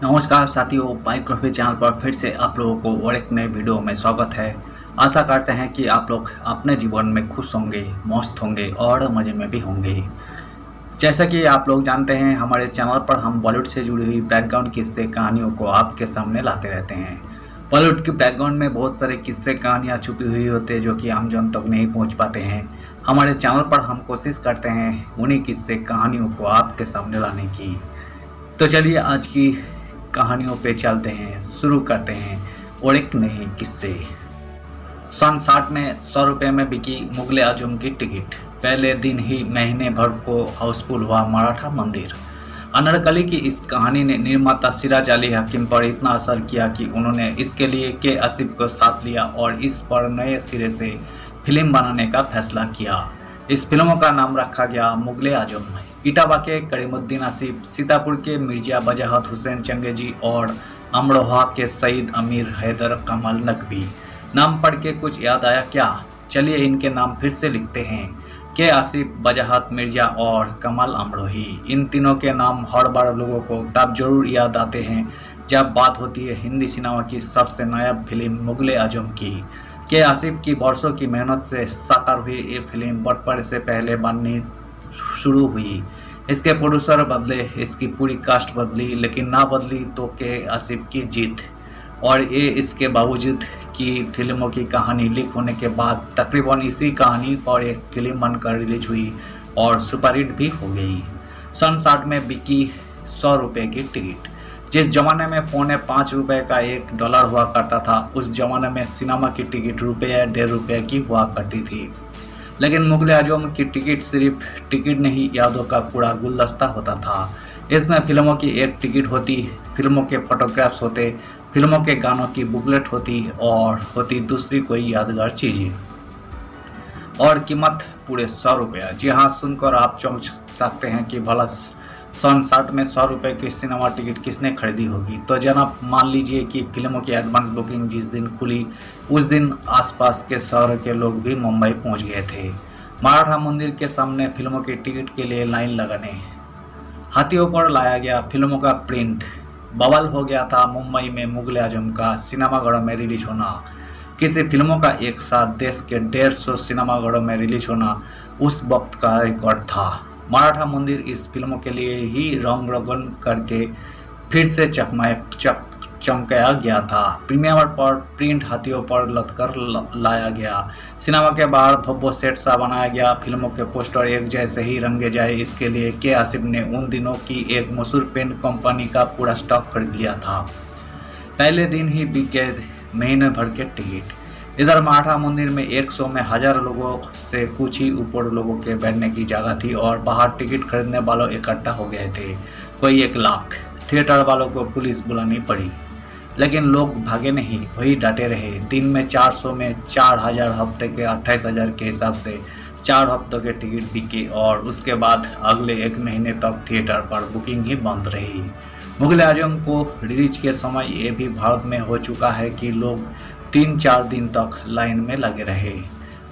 नमस्कार साथियों, biography channel पर फिर से आप लोगों को और एक नए वीडियो में स्वागत है। आशा करते हैं कि आप लोग अपने जीवन में खुश होंगे, मस्त होंगे और मज़े में भी होंगे। जैसा कि आप लोग जानते हैं, हमारे चैनल पर हम बॉलीवुड से जुड़ी हुई बैकग्राउंड किस्से कहानियों को आपके सामने लाते रहते हैं। बॉलीवुड के बैकग्राउंड में बहुत सारे किस्से कहानियाँ छुपी हुई होती है जो कि आम जन तक नहीं पहुँच पाते हैं। हमारे चैनल पर हम कोशिश करते हैं उन्हीं किस्से कहानियों को आपके सामने लाने की। तो चलिए आज की कहानियों पे चलते हैं, शुरू करते हैं और एक नए किस्से। सन 60 में 100 रुपये में बिकी मुगल आजम की टिकट। पहले दिन ही महीने भर को हाउसफुल हुआ मराठा मंदिर। अनारकली की इस कहानी ने निर्माता सिराज अली हकीम पर इतना असर किया कि उन्होंने इसके लिए के आसिफ को साथ लिया और इस पर नए सिरे से फिल्म बनाने का फैसला किया। इस फिल्म का नाम रखा गया मुगल आजम। इटावा के करीमुद्दीन आसिफ, सीतापुर के मिर्जा बजाहत हुसैन चंगेजी और अमरोहा के सईद अमीर हैदर कमाल नकवी। नाम पढ़ के कुछ याद आया क्या? चलिए इनके नाम फिर से लिखते हैं। के आसिफ, बजाहत मिर्जा और कमाल अमरोही। इन तीनों के नाम हर बार लोगों को तब जरूर याद आते हैं जब बात होती है हिंदी सिनेमा की सबसे नायाब फिल्म मुगल आजम की। के आसिफ की वर्षों की मेहनत से साकार हुई ये फिल्म बड़पड़ से पहले बननी शुरू हुई। इसके प्रोड्यूसर बदले, इसकी पूरी कास्ट बदली, लेकिन ना बदली तो के आसिफ की जीत। और ये इसके बावजूद कि फिल्मों की कहानी लीक होने के बाद तकरीबन इसी कहानी पर एक फिल्म बनकर रिलीज हुई और सुपरहिट भी हो गई। सन 60 में बिकी 100 रुपये की टिकट। जिस जमाने में ₹4.5 का $1 हुआ करता था, उस जमाने में सिनेमा की टिकट रुपये, ₹1.5 की हुआ करती थी। लेकिन मुगल आजम की टिकट सिर्फ टिकट नहीं, यादों का पूरा गुलदस्ता होता था। इसमें फिल्मों की एक टिकट होती, फिल्मों के फोटोग्राफ्स होते, फिल्मों के गानों की बुकलेट होती और होती दूसरी कोई यादगार चीज़ें। और कीमत पूरे 100 रुपया। जी हाँ, सुनकर आप चौंक सकते हैं कि भला सन 60 में 100 रुपये की सिनेमा टिकट किसने खरीदी होगी। तो जनाब मान लीजिए कि फिल्मों की एडवांस बुकिंग जिस दिन खुली, उस दिन आसपास के शहर के लोग भी मुंबई पहुंच गए थे। मराठा मंदिर के सामने फिल्मों की टिकट के लिए लाइन लगाने हाथियों पर लाया गया फिल्मों का प्रिंट। बवाल हो गया था मुंबई में मुगल आजम का सिनेमाघरों में रिलीज होना। किसी फिल्मों का एक साथ देश के 150 सिनेमाघरों में रिलीज होना उस वक्त का रिकॉर्ड था। मराठा मंदिर इस फिल्मों के लिए ही रंग रोगन करके फिर से चमकाया गया था। प्रीमियर पर प्रिंट हाथियों पर लदकर लाया गया। सिनेमा के बाहर भव्य सेट सा बनाया गया। फिल्मों के पोस्टर एक जैसे ही रंगे जाए, इसके लिए के आसिफ ने उन दिनों की एक मशहूर पेन कंपनी का पूरा स्टॉक खरीद लिया था। पहले दिन ही बिक गए महीने भर के टिकट। इधर मराठा मंदिर में 100 में 1000 लोगों से कुछ ही ऊपर लोगों के बैठने की जगह थी और बाहर टिकट खरीदने वालों इकट्ठा हो गए थे, कोई 1 लाख। थिएटर वालों को पुलिस बुलानी पड़ी, लेकिन लोग भागे नहीं, वही डटे रहे। दिन में 400 में 4000, हफ्ते के 28000 के हिसाब से 4 हफ्तों के टिकट बिके और उसके बाद अगले 1 महीने तक थिएटर पर बुकिंग ही बंद रही। मुगल आजम को रिलीज के समय ये भी भारत में हो चुका है कि लोग 3-4 दिन तक लाइन में लगे रहे।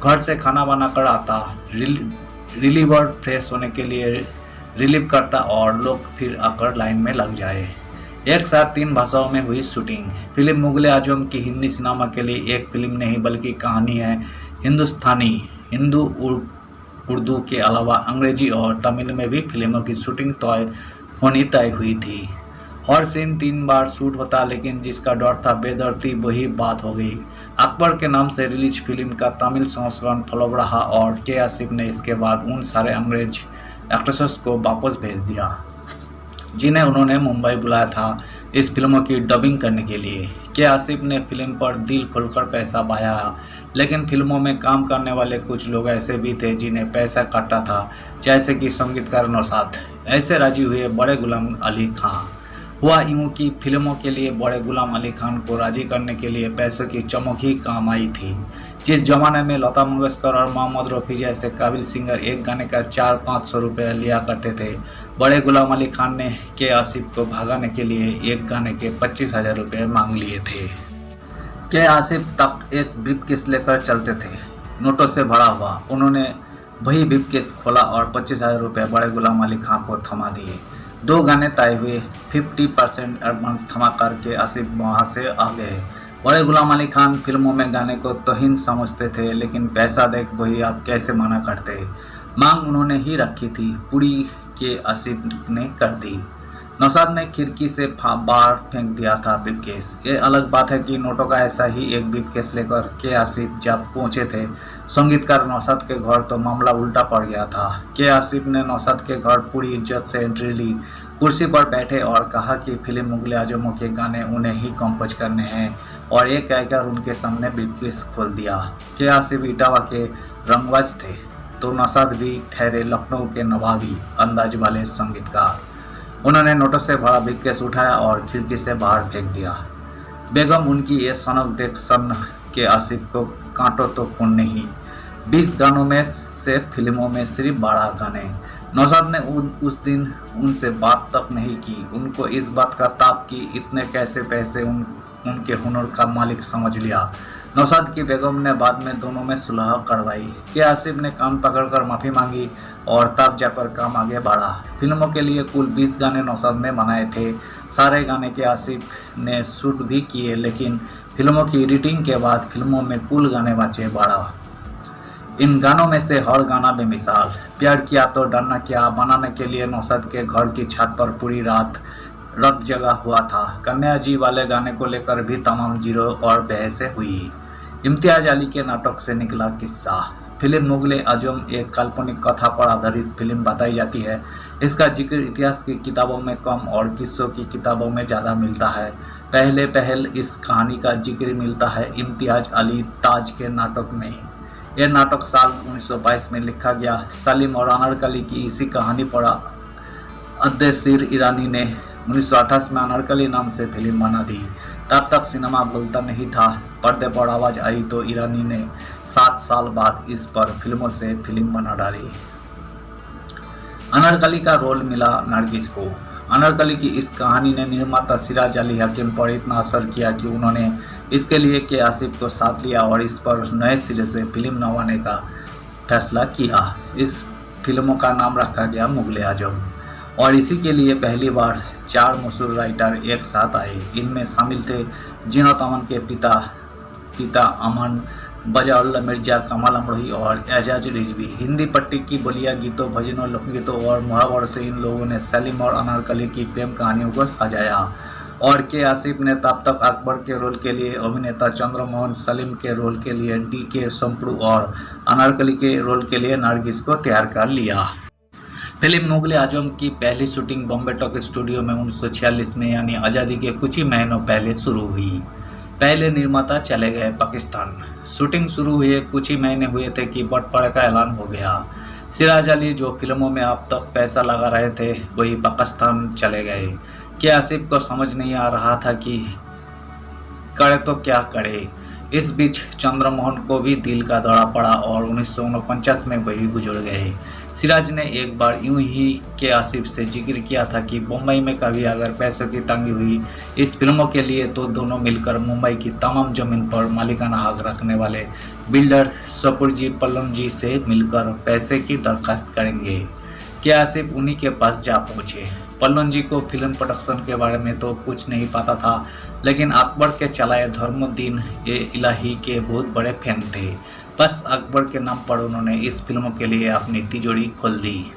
घर से खाना बनाकर आता, रिलीवर फ्रेश होने के लिए रिलीव करता और लोग फिर आकर लाइन में लग जाए। एक साथ 3 भाषाओं में हुई शूटिंग। फिल्म मुगल आजम की हिंदी सिनेमा के लिए एक फिल्म नहीं बल्कि कहानी है। हिंदुस्तानी, हिंदू, उर्दू के अलावा अंग्रेजी और तमिल में भी फिल्मों की शूटिंग तय हुई थी। हर सीन 3 बार शूट होता, लेकिन जिसका डर था बेदर्दी वही बात हो गई। अकबर के नाम से रिलीज फिल्म का तमिल संस्करण फ्लॉप रहा और के आसिफ ने इसके बाद उन सारे अंग्रेज एक्ट्रेसेस को वापस भेज दिया जिन्हें उन्होंने मुंबई बुलाया था इस फिल्मों की डबिंग करने के लिए। के आसिफ ने फिल्म पर दिल खोलकर पैसा बहाया, लेकिन फिल्मों में काम करने वाले कुछ लोग ऐसे भी थे जिन्हें पैसा काटता था, जैसे कि संगीतकार नौशाद। ऐसे राजी हुए बड़े गुलाम अली खान। हुआ यूं कि फिल्मों के लिए बड़े गुलाम अली खान को राजी करने के लिए पैसों की चमक ही काम आई थी। जिस जमाने में लता मंगेशकर और मोहम्मद रफ़ी जैसे काबिल सिंगर एक गाने का 400-500 रुपये लिया करते थे, बड़े गुलाम अली खान ने के आसिफ को भगाने के लिए एक गाने के 25,000 रुपये मांग लिए थे। के आसिफ तक एक ब्रीफकेस लेकर चलते थे, नोटों से भरा हुआ। उन्होंने वही ब्रीफकेस खोला और 25,000 रुपये बड़े गुलाम अली खान को थमा दिए। 2 गाने तय हुए, 50% एडवांस थमा करके आसिफ वहां से आ गए। बड़े गुलाम अली खान फिल्मों में गाने को तौहीन समझते थे, लेकिन पैसा देख वही आप कैसे मना करते। मांग उन्होंने ही रखी थी, पूरी के आसिफ ने कर दी। नौशाद ने खिड़की से बाहर फेंक दिया था ब्रीफकेस। ये अलग बात है कि नोटों का ऐसा ही एक ब्रीफकेस लेकर के आसिफ जब पहुंचे थे संगीतकार नौशाद के घर, तो मामला उल्टा पड़ गया था। के आसिफ ने नौशाद के घर पूरी इज्जत से एंट्री ली, कुर्सी पर बैठे और कहा कि फिल्म मुगले आजमों के गाने उन्हें ही कंपोज करने हैं, और ये कहकर उनके सामने ब्रीफकेस खोल दिया। के आसिफ इटावा के रंगबाज थे, तो नौशाद भी ठहरे लखनऊ के नवाबी अंदाज वाले संगीतकार। उन्होंने नोटों से भरा ब्रीफकेस उठाया और खिड़की से बाहर फेंक दिया। बेगम उनकी ये सनक देख सन के आसिफ को कांटो तो खून नहीं। 20 गानों में से फिल्मों में सिर्फ 12 गाने। नौशाद ने उस दिन उनसे बात तक नहीं की। उनको इस बात का ताप कि इतने कैसे पैसे उनके हुनर का मालिक समझ लिया। नौशाद की बेगम ने बाद में दोनों में सुलह करवाई। के आसिफ ने कान पकड़कर माफ़ी मांगी और तब जाकर काम आगे बढ़ा। फिल्मों के लिए कुल 20 गाने नौशाद ने बनाए थे। सारे गाने के आसिफ ने शूट भी किए, लेकिन फिल्मों की एडिटिंग के बाद फिल्मों में कुल गाने बचे 12। इन गानों में से हर गाना बेमिसाल। प्यार किया तो डरना क्या बनाने के लिए नौशाद के घर की छत पर पूरी रात जगा हुआ था। कन्या जी वाले गाने को लेकर भी तमाम जीरो और बहसें हुई। इम्तियाज अली के नाटक से निकला किस्सा। फिल्म मुगले आजम एक काल्पनिक कथा पर आधारित फिल्म बताई जाती है। इसका जिक्र इतिहास की किताबों में कम और किस्सों की किताबों में ज़्यादा मिलता है। पहल इस कहानी का जिक्र मिलता है इम्तियाज अली ताज के नाटक में। यह नाटक साल 1922 में लिखा गया। सलीम और अनारकली की इसी कहानी पर अद्देसीर ईरानी ने 1928 में अनारकली नाम से फिल्म बना दी। तब तक सिनेमा बोलता नहीं था। पर्दे पर आवाज़ आई तो ईरानी ने 7 साल बाद इस पर फिल्मों से फिल्म बना डाली। अनारकली का रोल मिला नरगिस को। अनारकली की इस कहानी ने निर्माता सिराज अली हकीम पर इतना असर किया कि उन्होंने इसके लिए के आसिफ को साथ लिया और इस पर नए सिरे से फिल्म बनवाने का फैसला किया। इस फिल्मों का नाम रखा गया मुगले आजम, और इसी के लिए पहली बार 4 मशहूर राइटर एक साथ आए। इनमें शामिल थे जीनत अमन के पिता अमन, बजाउल्लाह मिर्जा, कमाल अमरोही और एजाज रिजवी। हिंदी पट्टी की बोलिया गीतों, भजनों, लोकगीतों और मुहावरों से इन लोगों ने सलीम और अनारकली की प्रेम कहानियों को सजाया। और के आसिफ ने तब तक अकबर के रोल के लिए अभिनेता चंद्रमोहन, सलीम के रोल के लिए DK सोमपुर और अनारकली के रोल के लिए नरगिस को तैयार कर लिया। फिल्म मुगले आजम की पहली शूटिंग बॉम्बे टॉक स्टूडियो में 1946 में यानी आज़ादी के कुछ ही महीनों पहले शुरू हुई। पहले निर्माता चले गए पाकिस्तान। शूटिंग शुरू हुए कुछ ही महीने हुए थे कि बंटवारे का ऐलान हो गया। सिराज अली जो फिल्मों में अब तक पैसा लगा रहे थे वही पाकिस्तान चले गए। के आसिफ को समझ नहीं आ रहा था कि करे तो क्या करे। इस बीच चंद्रमोहन को भी दिल का दौरा पड़ा और 1949 में वही गुजर गए। सिराज ने एक बार यूं ही के आसिफ से जिक्र किया था कि मुंबई में कभी अगर पैसों की तंगी हुई इस फिल्मों के लिए तो दोनों मिलकर मुंबई की तमाम जमीन पर मालिकाना हक रखने वाले बिल्डर सपुरजी पल्लन जी से मिलकर पैसे की दरखास्त करेंगे। के आसिफ उन्हीं के पास जा पहुंचे। पल्लन जी को फिल्म प्रोडक्शन के बारे में तो कुछ नहीं पता था, लेकिन अकबर के चलाए धर्मुद्दीन इलाही के बहुत बड़े फैन थे। बस अकबर के नाम पर उन्होंने इस फिल्मों के लिए अपनी तिजोरी खोल दी।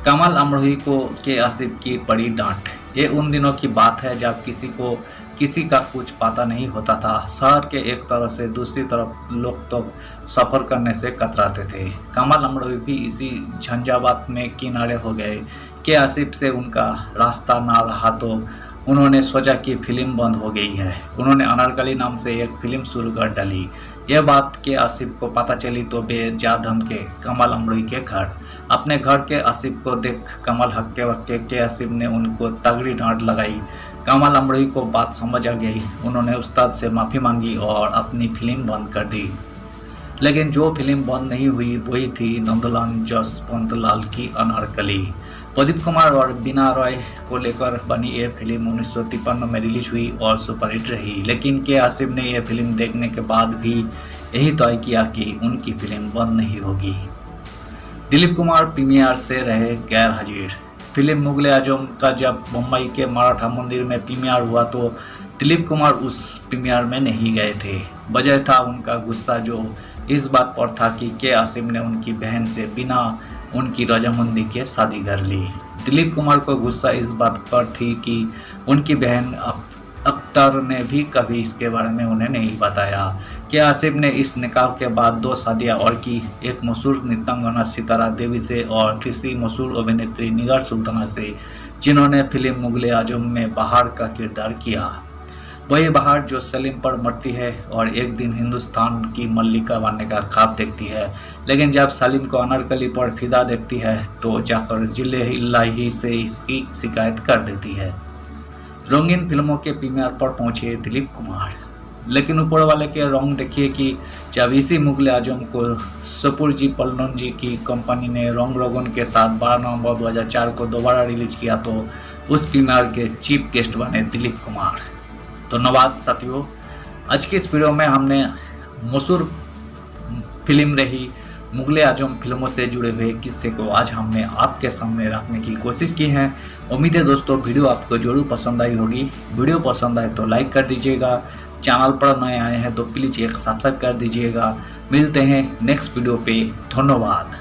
कमाल अमरोही को के आसिफ की पड़ी डांट। ये उन दिनों की बात है जब किसी का कुछ पता नहीं होता था। शहर के एक तरफ से दूसरी तरफ लोग तो सफ़र करने से कतराते थे। कमाल अमरोही भी इसी झंझावात में किनारे हो गए। के आसिफ से उनका रास्ता ना रहा तो उन्होंने सोचा कि फिल्म बंद हो गई है। उन्होंने अनारकली नाम से एक फिल्म शुरू कर डाली। यह बात के आसिफ को पता चली तो बेजा धमके कमाल अमरोही के घर। अपने घर के आसिफ को देख कमाल हक्के वक्के के आसिफ ने उनको तगड़ी डांट लगाई। कमाल अमरोही को बात समझ आ गई। उन्होंने उस्ताद से माफ़ी मांगी और अपनी फिल्म बंद कर दी। लेकिन जो फिल्म बंद नहीं हुई वही थी नंदलाल जसवंतलाल की अनारकली। प्रदीप कुमार और बीना रॉय को लेकर बनी यह फिल्म 1953 में रिलीज हुई और सुपरहिट रही। लेकिन के आसिफ ने यह फिल्म देखने के बाद भी यही तय किया कि उनकी फिल्म बंद नहीं होगी। दिलीप कुमार प्रीमियर से रहे गैर हाजिर। फिल्म मुगले आजम का जब मुंबई के मराठा मंदिर में प्रीमियर हुआ तो दिलीप कुमार उस प्रीमियर में नहीं गए थे। वजह था उनका गुस्सा, जो इस बात पर था कि के आसिम ने उनकी बहन से बिना उनकी रजामंदी के शादी कर ली। दिलीप कुमार को गुस्सा इस बात पर थी कि उनकी बहन अख्तर ने भी कभी इसके बारे में उन्हें नहीं बताया। के आसिफ ने इस निकाह के बाद 2 शादियां और की, एक मशहूर नृत्यांगना सितारा देवी से और तीसरी मशहूर अभिनेत्री निगार सुल्ताना से, जिन्होंने फिल्म मुगले आजम में बहार का किरदार किया। वही बहार जो सलीम पर मरती है और एक दिन हिंदुस्तान की मल्लिका बनने का ख्वाब देखती है, लेकिन जब सलीम को अनारकली पर फिदा देखती है तो जाकर जिले इलाही से इसकी शिकायत कर देती है। रंगीन फिल्मों के प्रीमियर पर पहुंचे दिलीप कुमार, लेकिन ऊपर वाले के रंग देखिए कि जब इसी मुगले आजम को सपूरजी पल्लवन जी की कंपनी ने रंग रोगन के साथ 12 नवंबर 2004 को दोबारा रिलीज किया तो उस प्रीमियर के चीफ गेस्ट बने दिलीप कुमार। धन्यवाद साथियों। आज की इस वीडियो में हमने मशहूर फिल्म रही मुगले आजम फिल्मों से जुड़े हुए किस्से को आज हमने आपके सामने रखने की कोशिश की है। उम्मीद है दोस्तों वीडियो आपको जरूर पसंद आई होगी। वीडियो पसंद आए तो लाइक कर दीजिएगा, चैनल पर नए आए हैं तो प्लीज़ एक सब्सक्राइब कर दीजिएगा। मिलते हैं नेक्स्ट वीडियो पे। धन्यवाद।